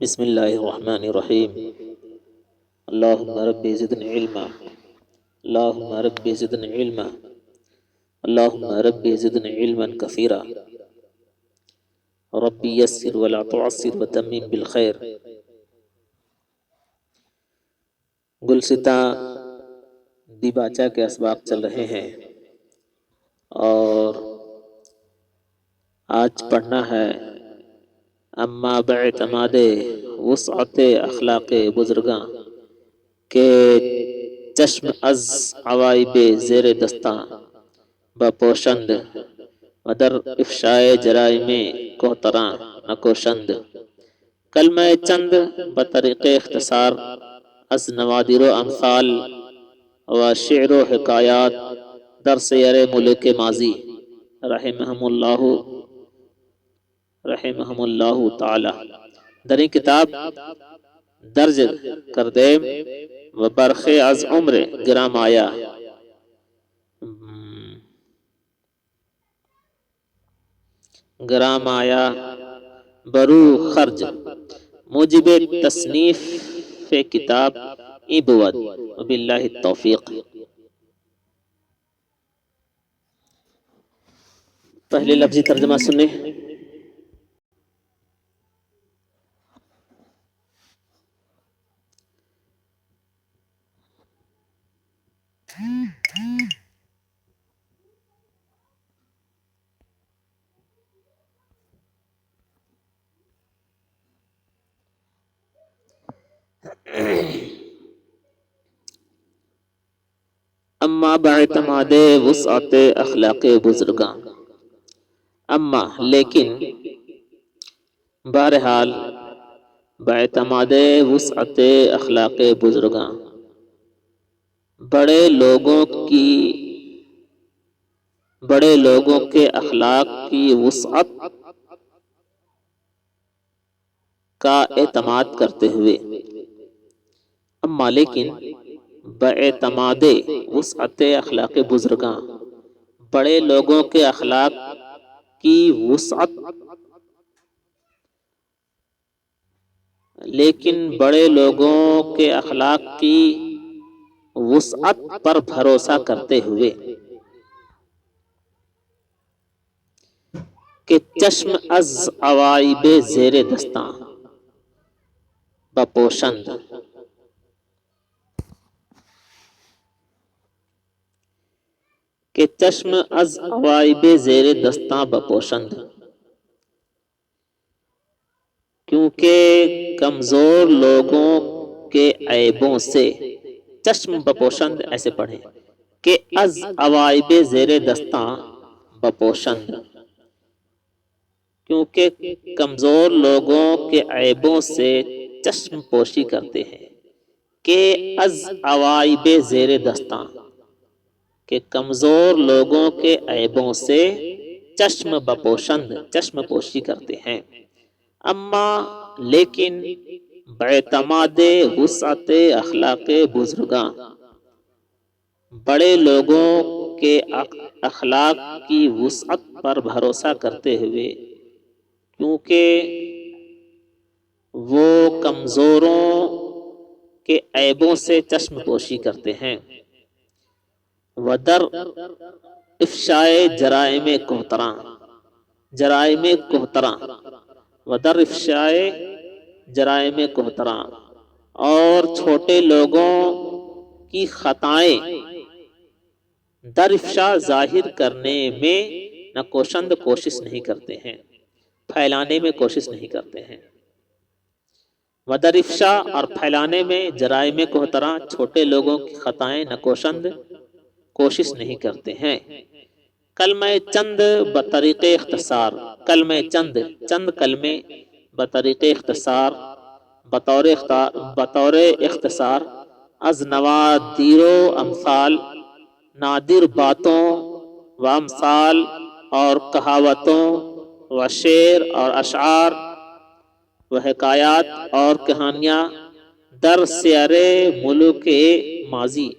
بسم اللہ الرحمن الرحیم اللہم رب زدنی علما اللہم رب زدنی علما اللہم رب زدنی علما کثیرا رب یسر ولا تعسر وتمم بالخیر۔ گلستاں دیباچہ کے اسباق چل رہے ہیں اور آج پڑھنا ہے اما باعتماد وسعت اخلاق بزرگاں کے چشم از عوائب زیر دستاں بپوشند و در افشائے جرائم کوہتراں نکوشند۔ کلمہ چند بطریق اختصار از نوادر و امثال و شعر و حکایات در سیر ملک ماضی رحمہم اللہ تعالی دریں کتاب درج کردیم و برخی از عمر گرام آیا برو خرج موجب تصنیف کتاب ای بود وباللہ التوفیق۔ پہلے لفظی ترجمہ سنیں۔ اما باعتماد وسعت اخلاق بزرگاں، اما لیکن، بہرحال، باعتماد وسعت اخلاق بزرگاں، بڑے لوگوں کے اخلاق کی وسعت کا اعتماد کرتے ہوئے، اما لیکن باعتماد وسعت اخلاق بزرگاں، بڑے لوگوں کے اخلاق کی وسعت، لیکن بڑے لوگوں کے اخلاق کی وسعت پر بھروسہ کرتے ہوئے کہ چشم از عوائب زیر دستاں بپوشند، کہ چشم از عوائب زیر دستاں بپوشند، کیونکہ کمزور لوگوں کے عیبوں سے، چشم بپوشند ایسے پڑھیں کہ از عوائب زیر دستاں بپوشند، کیونکہ کمزور لوگوں کے عیبوں سے چشم پوشی کرتے ہیں، کہ از عوائب زیر دستاں، کہ کمزور لوگوں کے عیبوں سے چشم بپوشند، چشم پوشی کرتے ہیں۔ اما لیکن باعتماد وسعت اخلاق بزرگاں، بڑے لوگوں کے اخلاق کی وسعت پر بھروسہ کرتے ہوئے، کیونکہ وہ کمزوروں کے عیبوں سے چشم پوشی کرتے ہیں، ودر افشائے جرائم کوہتراں، ودر افشائے جرائم کوہتراں، اور چھوٹے لوگوں کی خطائیں در افشا ظاہر کرنے میں نکوشند، کوشش نہیں کرتے ہیں، پھیلانے میں کوشش نہیں کرتے ہیں۔ ودر افشا اور پھیلانے میں جرائم کوہتراں، چھوٹے لوگوں کی خطائیں نکوشند، کوشش نہیں کرتے ہیں۔ کلمہ چند بطریق اختصار، کلمہ چند، چند کلمے بطریق اختصار، بطور اختصار، از نوادر و امثال، نادر باتوں و امثال اور کہاوتوں و شعر اور اشعار و حکایات اور کہانیاں، در سیر ملوک ماضی،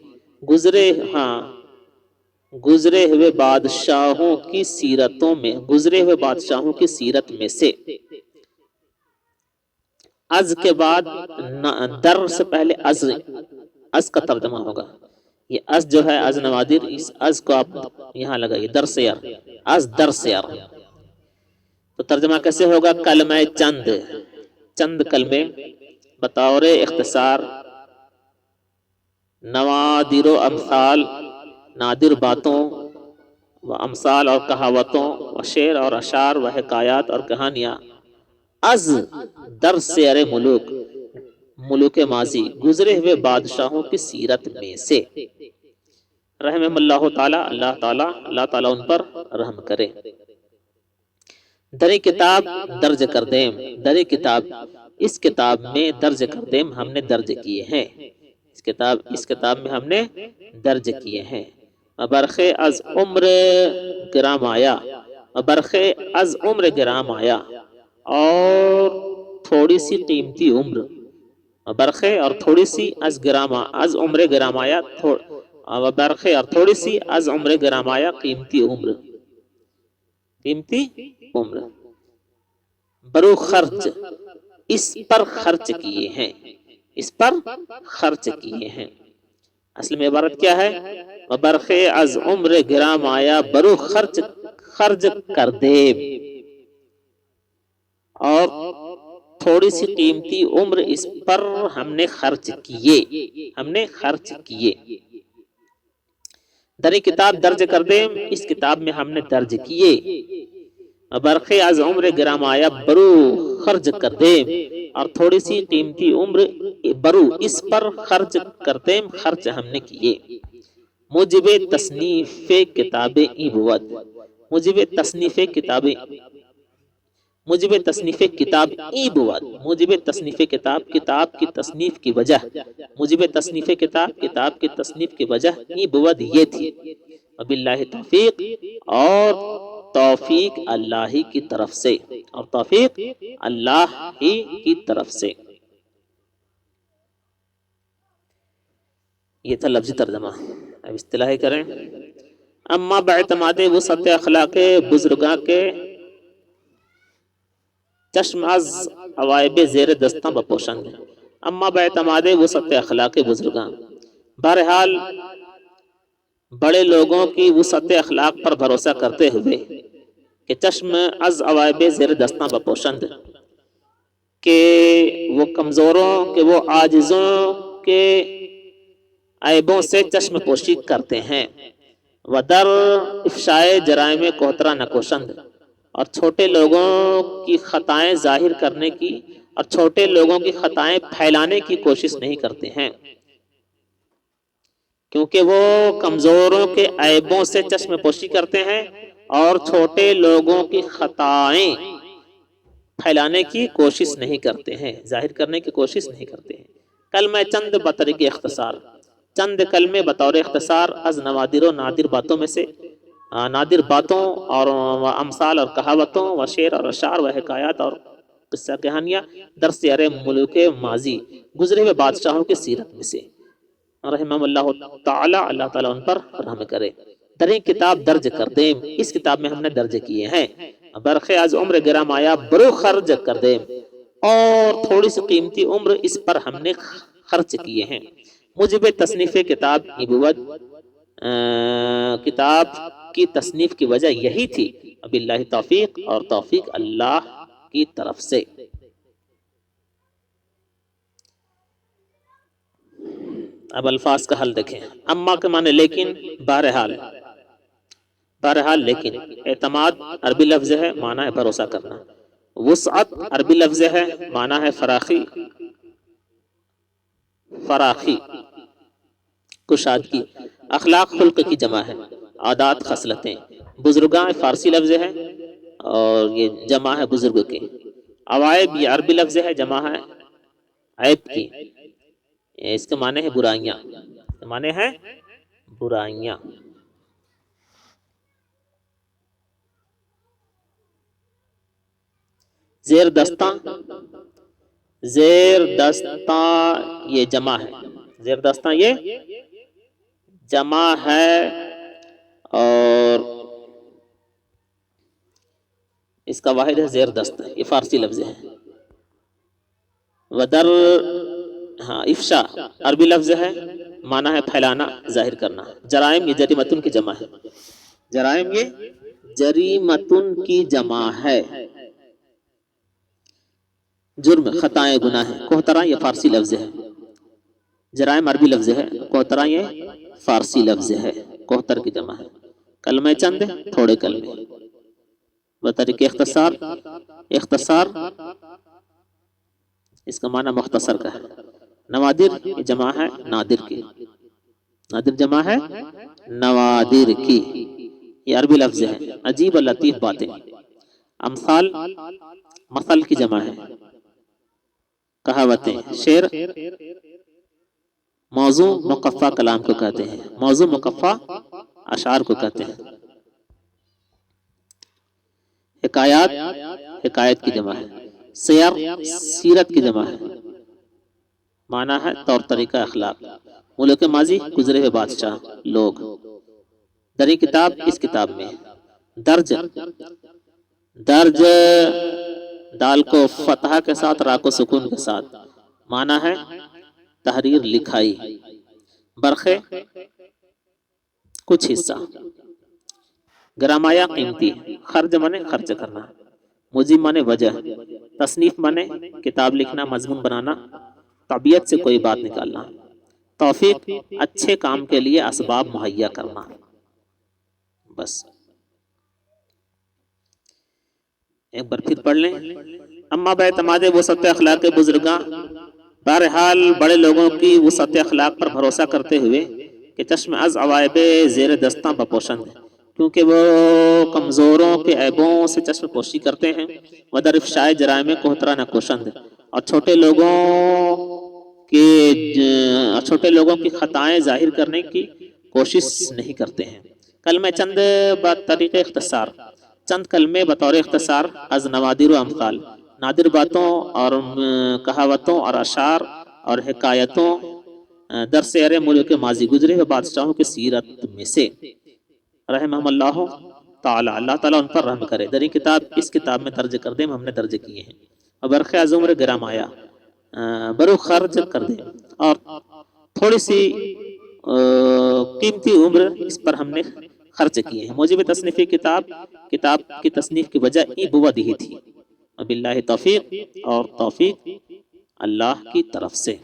گزرے ہوئے بادشاہوں کی سیرتوں میں، گزرے ہوئے بادشاہوں کی سیرت میں سے، از کے بعد در سے پہلے از کا ترجمہ ہوگا. یہ از جو ہے از نوادر، اس از کو آپ یہاں لگائیے در سے یار، از در سے یار. تو ترجمہ کیسے ہوگا؟ کلمہ چند، چند کلمے بطور اختصار، نوادر و امثال، نادر باتوں و امثال اور کہاوتوں و شعر اور اشعار و حکایات اور کہانیاں، از در سیر ملوک، ملوک ماضی، گزرے ہوئے بادشاہوں کی سیرت میں سے. رحمہم اللہ تعالی، اللہ تعالی ان پر رحم کرے. در کتاب درج کردیم، در کتاب اس کتاب میں درج کردیم ہم نے درج کیے ہیں، اس کتاب میں ہم نے درج کیے ہیں. برخ از عمر گرام آیا، برخ از عمر گرام آیا، اور تھوڑی سی قیمتی عمر، برخے اور تھوڑی سی از عمر گرام آیا، برخے اور تھوڑی سی از عمر گرام آیا، قیمتی عمر، قیمتی عمر. برو خرچ اس پر خرچ کیے ہیں، اس پر خرچ کیے ہیں. اصل میں عبارت کیا ہے؟ برخ از عمر گرام آیا، برو خرچ کر دے، اور تھوڑی سی قیمتی عمر اس پر ہم نے خرچ کیے، ہم نے خرچ کیے. در کتاب درج کر دیں اس کتاب میں ہم نے درج کیے. برخ از عمر گرام آیا، برو خرچ کر دیں، اور تھوڑی سی قیمتی عمر برو اس پر خرچ کرتے، خرچ ہم نے کیے. موجب تصنیف کتاب ای بود، موجب تصنیف کتاب، موجب تصنیف کتاب ای بود، موجب تصنیف کتاب، کتاب کی تصنیف کی وجہ، موجب تصنیف کتاب، کتاب کی تصنیف کی وجہ ای بود یہ تھی. وباللہ توفیق، اور توفیق اللہ ہی کی طرف سے، اور توفیق اللہ ہی کی طرف سے. یہ تھا لفظی ترجمہ. اب اصطلاحی کریں. اما باعتماد وسعت اخلاق بزرگاں کے چشم از عوائب زیر دستاں بپوشند. اما باعتماد وسعت اخلاق بزرگاں، بہرحال بڑے لوگوں کی وسعت اخلاق پر بھروسہ کرتے ہوئے کہ چشم از عوائب زیر دستاں بپوشند، کہ وہ کمزوروں، کہ وہ عاجزوں کے عیبوں سے چشم پوشی کرتے ہیں. ودر افشائے جرائم کوہترا نکوشند، اور چھوٹے لوگوں کی خطائیں ظاہر کرنے کی اور چھوٹے لوگوں کی خطائیں پھیلانے کی کوشش نہیں کرتے ہیں، کیونکہ وہ کمزوروں کے عیبوں سے چشم پوشی کرتے ہیں اور چھوٹے لوگوں کی خطائیں پھیلانے کی کوشش نہیں کرتے ہیں، ظاہر کرنے کی کوشش نہیں کرتے ہیں. کلمہ چند بطریق اختصار، چند کلمے بطور اختصار از نوادر و نادر باتوں میں سے، نادر باتوں اور امثال اور کہاوتوں و شعر اور اشعار و حکایات اور قصہ کہانیاں، در سیر ملوک ماضی، گزرے ہوئے بادشاہوں کی سیرت میں سے. رحمہم اللہ تعالی، اللہ تعالی ان پر رحم کرے. در کتاب درج کر دیں اس کتاب میں ہم نے درج کیے ہیں. برخ از عمر گرام آیا، برو خرچ کر دیں، اور تھوڑی سی قیمتی عمر اس پر ہم نے خرچ کیے ہیں. موجب تصنیف کتاب ای بود، کتاب کی تصنیف کی وجہ یہی تھی. باللہ توفیق، اور توفیق اللہ کی طرف سے. اب الفاظ کا حل دیکھیں. اما کے معنی لیکن، بہرحال، بہرحال لیکن. اعتماد عربی لفظ ہے، معنی ہے بھروسہ کرنا. وسعت عربی لفظ ہے، معنی ہے فراخی، فراخی، کشادگی. اخلاق خلق کی جمع ہے، عادات خصلتیں. بزرگاں فارسی لفظ ہے اور یہ جمع ہے بزرگ کے. عوائب یہ عربی لفظ ہے، جمع ہے عیب کی. اس کے معنی ہے برائیاں، اس کے معنی ہے برائیاں. زیر دستاں، زیر دستاں یہ جمع ہے، زیر دستاں یہ جمع ہے، اور اس کا واحد ہے زیر دست. یہ فارسی لفظ ہے. ودر، ہاں افشا عربی لفظ ہے، معنی ہے پھیلانا، ظاہر کرنا۔ جرائم یہ جریمتن کی جمع ہے، جرائم یہ جریمتن کی جمع ہے۔ جرم خطائیں گناہ ہے، کوہترا یہ فارسی لفظ ہے، جرائم عربی لفظ ہے، کوہترا یہ فارسی لفظ ہے، کوہتر کی جمع ہے۔ کلمہ چند تھوڑے کلمے، بطریق اختصار، اختصار اس کا معنی مختصر کا ہے۔ نوادر یہ جمع ہے نادر کی، نادر جمع ہے نوادر کی، یہ عربی لفظ ہے۔ عجیب اور لطیف باتیں، امثال مثل کی جمع ہے، کہاوتیں، شعر، موضوع مقفع کلام کو کہتے ہیں، موضوع مقفع اشعار کو کہتے ہیں۔ حکایات حکایت کی جمع ہے۔ سیر سیرت کی جمع ہے، معنی ہے طور طریقہ اخلاق۔ ملوک ماضی گزرے ہوئے بادشاہ لوگ۔ دری کتاب اس کتاب میں۔ درج، درج دال کو فتحہ کے ساتھ را کو سکون کے ساتھ، معنی ہے تحریر لکھائی۔ برخے کچھ حصہ۔ گرامایا قیمتی، خرج منے خرچ کرنا، موجب منے وجہ، تصنیف منے کتاب لکھنا، مضمون بنانا، طبیعت سے کوئی بات نکالنا۔ توفیق اچھے کام کے لیے اسباب مہیا کرنا۔ بس ایک بار پھر پڑھ لیں۔ اما بعد وسط اخلاق بزرگاں، بہرحال بڑے لوگوں کی وسط اخلاق پر بھروسہ کرتے ہوئے کہ چشم از عوائب زیر دستاں بپوشند، کیونکہ وہ کمزوروں کے عیبوں سے چشم پوشی کرتے ہیں۔ ودر افشائے جرائم کوہترا نکوشند، اور چھوٹے لوگوں کی خطائیں ظاہر کرنے کی کوشش نہیں کرتے ہیں۔ کلمہ چند بطریق اختصار، چند کلمے بطور اختصار از نوادر و امثال، نادر باتوں اور کہاوتوں اور اشعار اور حکایتوں در سیر ملک ماضی گزرے ہوئے بادشاہوں کی سیرت میں سے۔ رحمہم اللہ تعالی، اللہ تعالیٰ ان پر رحم کرے۔ دری کتاب اس کتاب میں درج کر دیں، ہم نے درج کیے ہیں۔ اور برخ عظمر گرامایا برو خرج کر دیں، اور تھوڑی سی قیمتی عمر اس پر ہم نے خرچ کیے ہیں۔ موجب تصنیفی کتاب کی تصنیف کی وجہ ای بود ہی تھی۔ وباللہ توفیق، اور توفیق اللہ کی طرف سے۔